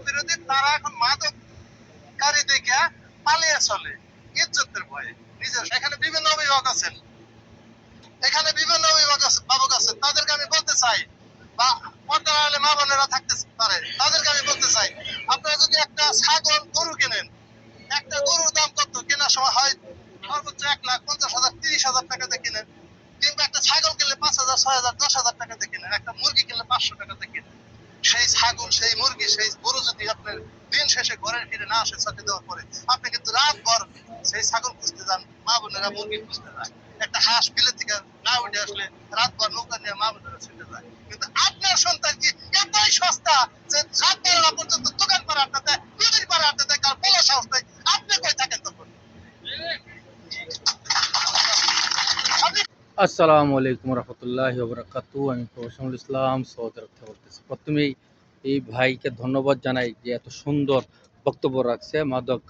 বিরোধী তারা এখন মাদককারী দেখে পালিয়ে চলে ইজ্জতের ভয়ে নিজের। এখানে বিভিন্ন অভিভাবক আছেন, এখানে বিভিন্ন অভিভাবক আছেন, তাদেরকে আমি বলতে চাই, বা পর্দার আড়ালে মা বোনেরা থাকতে পারে, তাদেরকে আমি বলতে চাই, আপনারা যদি একটা ছাগল গরু কেনেন, একটা গরুর দাম কত কেনার সময় হয় সর্বোচ্চ 1,50,000 30,000 টাকাতে কিনেন, কিংবা একটা ছাগল কিনলে 5,000 6,000 10,000 টাকাতে কিনেন, একটা মুরগি কিনলে 500 টাকাতে কিনেন। সেই ছাগল, সেই মুরগি, সেই গরু যদি আপনার দিন শেষে ঘরে ফিরে না আসে চাকরি দেওয়ার পরে, আপনি কিন্তু রাতভর সেই ছাগল খুঁজতে যান, মা বোনেরা মুরগি খুঁজতে যায়। একটা হাঁস বিলের থেকে না উঠে আসলে রাতভর নৌকা নিয়ে মা বোনেরা ছুটে যায়। কিন্তু আপনার সন্তান কি এতই সস্তা যে রাত 12টা পর্যন্ত দোকান পাড়া আড্ডা দেয়, নদীর পাড়া আড্ডা দেয়, কার বলা সাহস নেই? আপনি কই থাকেন তখন? আসসালামু আলাইকুম রহমতুল্লাহি ওয়া বারাকাতুহু। আমি প্রফেশনাল ইসলাম সৌদি আরব থেকে বলতেছি। প্রথমেই এই ভাইকে ধন্যবাদ জানাই যে এত সুন্দর বক্তব্য রাখছে। মাদক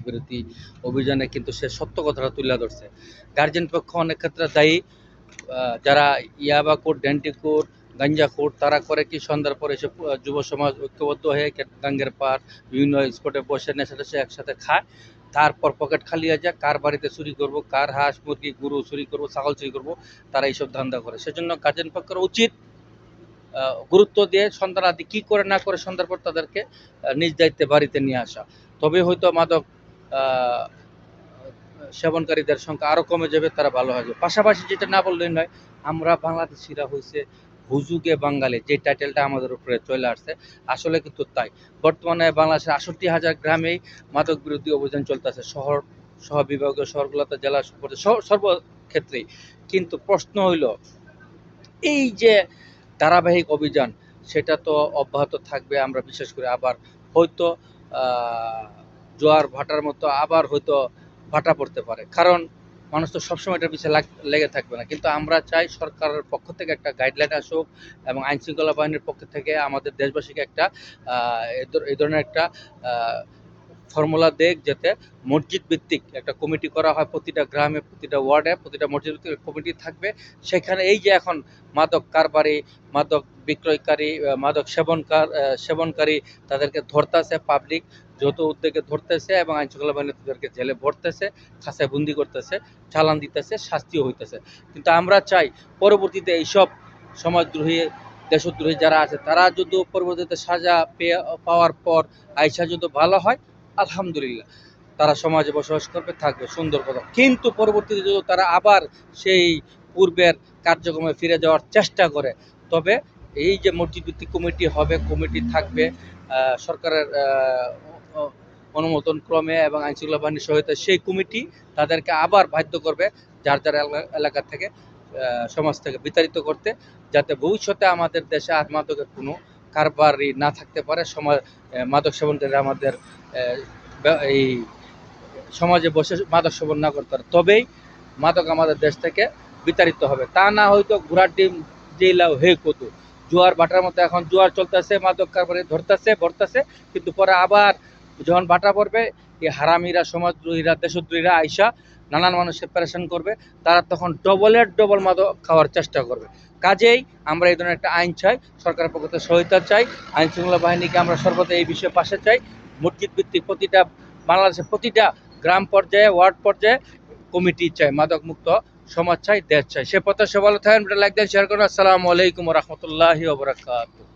বিরোধী অভিযানে কিন্তু সে সত্য কথাটা তুলে ধরছে। গার্জেন পক্ষ অনেক ক্ষেত্রে দায়ী। যারা ইয়াবা কোট, ডেন্টি কোট, গাঞ্জা কোট তারা করে কি সন্ধ্যার পরে এসে যুব সমাজ ঐক্যবদ্ধ হয়ে গাঙ্গের পাড় বিভিন্ন স্পটে বসে নেশা টেশা একসাথে খায়। তারপর পকেট খালি হয়ে যায়, কার বাড়িতে চুরি করব, কার হাঁস মুরগি গরু চুরি করব, ছাগল চুরি করব, তারা এইসব ধান্দা করে। সেজন্য গার্জেন পক্ষের উচিত গুরুত্ব দিয়ে সন্তানাদি কী করে না করে সন্ধ্যার পর তাদেরকে নিজ দায়িত্বে বাড়িতে নিয়ে আসা। তবে হয়তো মাদক সেবনকারীদের সংখ্যা আরও কমে যাবে, তারা ভালো হবে। পাশাপাশি যেটা না বললেই নয়, আমরা বাংলাদেশিরা হয়েছে হুজুগে বাঙালি, যে টাইটেলটা আমাদের উপরে চলে আসছে, আসলে কিন্তু তাই। বর্তমানে বাংলাদেশের 68,000 গ্রামেই মাদক বিরোধী অভিযান চলতেছে, শহর সহ বিভাগীয় শহরগুলোতে, জেলা সর্বক্ষেত্রেই। কিন্তু প্রশ্ন হইল, এই যে ধারাবাহিক অভিযান, সেটা তো অব্যাহত থাকবে আমরা বিশেষ করে। আবার হয়তো জোয়ার ভাটার মতো আবার হয়তো ভাটা পড়তে পারে, কারণ মানুষ তো সবসময় এটার পিছিয়ে লেগে থাকবে না। কিন্তু আমরা চাই সরকারের পক্ষ থেকে একটা গাইডলাইন আসুক এবং আইন শৃঙ্খলা বাহিনীর পক্ষ থেকে আমাদের দেশবাসীকে একটা এই ধরনের একটা ফর্মুলা দেখ, যাতে মসজিদ ভিত্তিক একটা কমিটি করা হয়। প্রতিটা গ্রামে, প্রতিটা ওয়ার্ডে, প্রতিটা মসজিদ ভিত্তিক কমিটি থাকবে। সেখানে এই যে এখন মাদক কারবারি, মাদক বিক্রয়কারী, মাদক সেবনকারী তাদেরকে ধরতেছে পাবলিক, যত উদ্যোগে ধরতেছে এবং আইনশৃঙ্খলা বাহিনী তাদেরকে জেলে ভরতেছে, খাঁচায় বন্দি করতেছে, চালান দিতেছে, শাস্তিও হইতেছে। কিন্তু আমরা চাই পরবর্তীতে এইসব সমাজদ্রোহী, দেশদ্রোহী যারা আছে, তারা যদি পরবর্তীতে সাজা পাওয়ার পর আইসা যদি ভালো হয়, আলহামদুলিল্লাহ, তারা সমাজে বসবাস করবে, থাকবে, সুন্দর কথা। কিন্তু পরবর্তীতে যদি তারা আবার সেই পূর্বের কার্যক্রমে ফিরে যাওয়ার চেষ্টা করে, তবে এই যে মসজিদ ভিত্তিক কমিটি হবে, কমিটি থাকবে সরকারের অনুমোদন ক্রমে এবং আইনশৃঙ্খলা বাহিনীর সহায়তায়, সেই কমিটি তাদেরকে আবার বাধ্য করবে যার যার এলাকা থেকে, সমাজ থেকে বিতাড়িত করতে, যাতে ভবিষ্যতে আমাদের দেশে আর মাদকের কোনো কারবারই না থাকতে পারে। মাদক সেবনকারীরা আমাদের এই সমাজে বসে মাদক সেবন না করতে পারে, তবেই মাদক আমাদের দেশ থেকে বিতাড়িত হবে। তা না হয়তো ঘোড়ার ডিম জেলাও হে কত, জোয়ার ভাটার মতো এখন জোয়ার চলতেছে, মাদক কারবারি ধরতেছে ভরতেছে, কিন্তু পরে আবার যখন ভাটা পড়বে, এই হারামিরা, সমাজদ্রোহীরা, দেশদ্রোহীরা আইসা নানান মানুষকে প্যারেশান করবে, তারা তখন ডবলের ডবল মাদক খাওয়ার চেষ্টা করবে। কাজেই আমরা এই ধরনের একটা আইন চাই, সরকারের পক্ষ থেকে সহায়তা চাই, আইন শৃঙ্খলা বাহিনীকে আমরা সর্বদা এই বিষয়ে পাশে চাই। মসজিদ ভিত্তিক প্রতিটা, বাংলাদেশের প্রতিটা গ্রাম পর্যায়ে, ওয়ার্ড পর্যায়ে কমিটি চাই, মাদক মুক্ত সমাজ চাই, দেশ চাই। সে পথে সে ভালো থাকেন, লাইক দেন, শেয়ার করুন। আসসালামু আলাইকুম রহমতুল্লাহি ওয়া বারাকাতুহু।